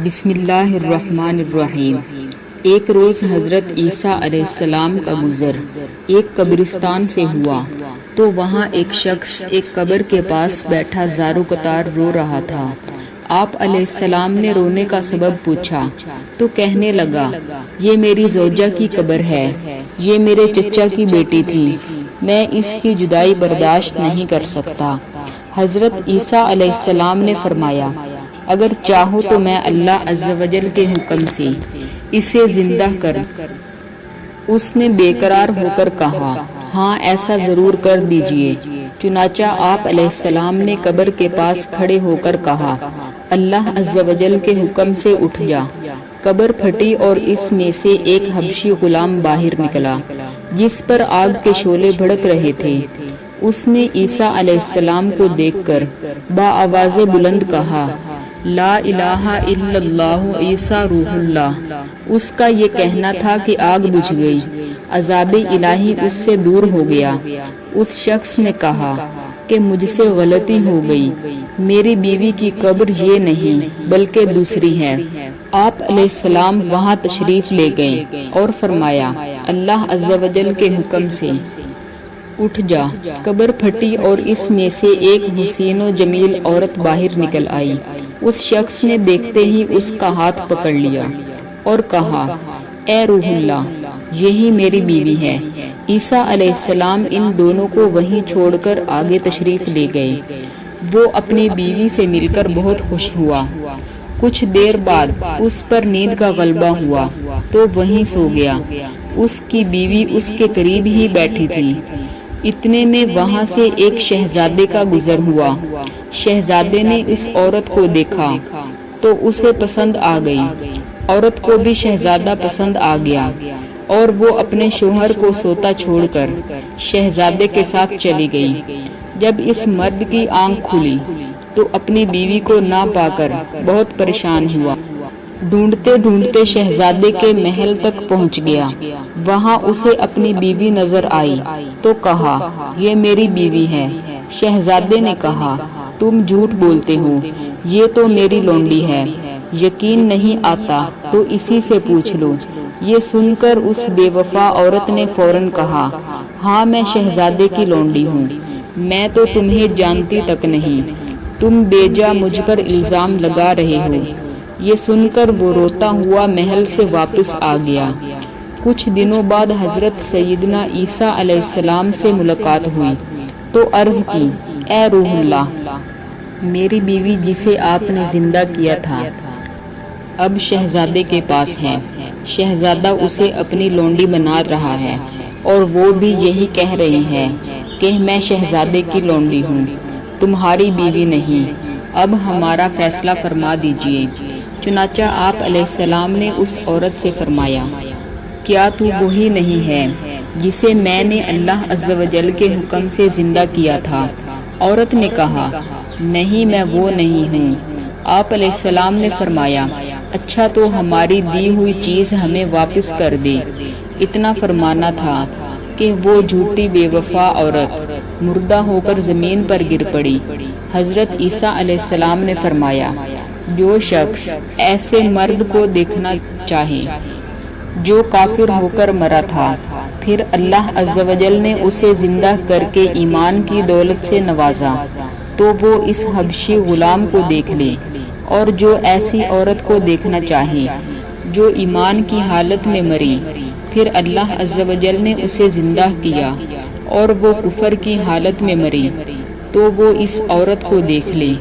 بسم اللہ الرحمن الرحیم۔ ایک روز حضرت عیسیٰ علیہ السلام کا گزر ایک قبرستان سے ہوا تو وہاں ایک شخص ایک قبر کے پاس بیٹھا زار و قطار رو رہا تھا۔ آپ علیہ السلام نے رونے کا سبب پوچھا تو کہنے لگا، یہ میری زوجہ کی قبر ہے، یہ میرے چچا کی بیٹی تھی، میں اس کی جدائی برداشت نہیں کر سکتا۔ حضرت عیسیٰ علیہ السلام نے فرمایا، اگر چاہو تو میں اللہ عز و جل کے حکم سے اسے زندہ کر۔ اس نے بے قرار ہو کر کہا، ہاں ایسا ضرور کر دیجئے۔ چنانچہ آپ علیہ السلام نے قبر کے پاس کھڑے ہو کر کہا، اللہ عز و جل کے حکم سے اٹھ جا۔ قبر پھٹی اور اس میں سے ایک حبشی غلام باہر نکلا جس پر آگ کے شعلے بھڑک رہے تھے۔ اس نے عیسیٰ علیہ السلام کو دیکھ کر بآواز بلند کہا، لا الہ الا اللہ عیسیٰ روح اللہ۔ اس کا یہ کہنا تھا کہ آگ بجھ گئی، عذاب الہی اس سے دور ہو گیا۔ اس شخص نے کہا کہ مجھ سے غلطی ہو گئی، میری بیوی کی قبر یہ نہیں بلکہ دوسری ہے۔ آپ علیہ السلام وہاں تشریف لے گئے اور فرمایا، اللہ عز و جل کے حکم سے اٹھ جا۔ قبر پھٹی اور اس میں سے ایک حسین و جمیل عورت باہر نکل آئی۔ اس شخص نے دیکھتے ہی اس کا ہاتھ پکڑ لیا اور کہا، اے روح اللہ، یہی میری بیوی ہے۔ عیسیٰ علیہ السلام ان دونوں کو وہیں چھوڑ کر آگے تشریف لے گئے۔ وہ اپنی بیوی سے مل کر بہت خوش ہوا۔ کچھ دیر بعد اس پر نیند کا غلبہ ہوا تو وہیں سو گیا۔ اس کی بیوی اس کے قریب ہی بیٹھی تھی۔ اتنے میں وہاں سے ایک شہزادے کا گزر ہوا۔ شہزادے نے اس عورت کو دیکھا تو اسے پسند آ گئی۔ عورت کو بھی شہزادہ پسند آ گیا اور وہ اپنے شوہر کو سوتا چھوڑ کر شہزادے کے ساتھ چلی گئی۔ جب اس مرد کی آنکھ کھلی تو اپنی بیوی کو نہ پا کر بہت پریشان ہوا۔ ڈھونڈتے ڈھونڈتے شہزادے کے محل تک پہنچ گیا۔ وہاں اسے اپنی بیوی نظر آئی تو کہا، یہ میری بیوی ہے۔ شہزادے نے کہا، تم جھوٹ بولتے ہو، یہ تو میری لونڈی ہے، یقین نہیں آتا تو اسی سے پوچھ لو۔ یہ سن کر اس بے وفا عورت نے فوراً کہا، ہاں میں شہزادے کی لونڈی ہوں، میں تو تمہیں جانتی تک نہیں، تم بے جا مجھ پر الزام لگا رہے ہو۔ یہ سن کر وہ روتا ہوا محل سے واپس آ گیا۔ کچھ دنوں بعد حضرت سیدنا عیسیٰ علیہ السلام سے ملاقات ہوئی تو عرض کی، اے روح اللہ، میری بیوی جسے آپ نے زندہ کیا تھا اب شہزادے کے پاس ہے۔ شہزادہ اسے اپنی لونڈی بنا رہا ہے اور وہ بھی یہی کہہ رہی ہے کہ میں شہزادے کی لونڈی ہوں، تمہاری بیوی نہیں۔ اب ہمارا فیصلہ فرما دیجئے۔ چنانچہ آپ علیہ السلام نے اس عورت سے فرمایا، کیا تو وہی نہیں ہے جسے میں نے اللہ عز و جل کے حکم سے زندہ کیا تھا؟ عورت نے کہا، نہیں میں وہ نہیں ہوں۔ آپ علیہ السلام نے فرمایا، اچھا تو ہماری دی ہوئی چیز ہمیں واپس کر دے۔ اتنا فرمانا تھا کہ وہ جھوٹی بے وفا عورت مردہ ہو کر زمین پر گر پڑی۔ حضرت عیسیٰ علیہ السلام نے فرمایا، جو شخص ایسے مرد کو دیکھنا چاہے جو کافر ہو کر مرا تھا، پھر اللہ عز و جل نے اسے زندہ کر کے ایمان کی دولت سے نوازا، تو وہ اس حبشی غلام کو دیکھ لے۔ اور جو ایسی عورت کو دیکھنا چاہے جو ایمان کی حالت میں مری، پھر اللہ عز و جل نے اسے زندہ کیا اور وہ کفر کی حالت میں مری، تو وہ اس عورت کو دیکھ لے۔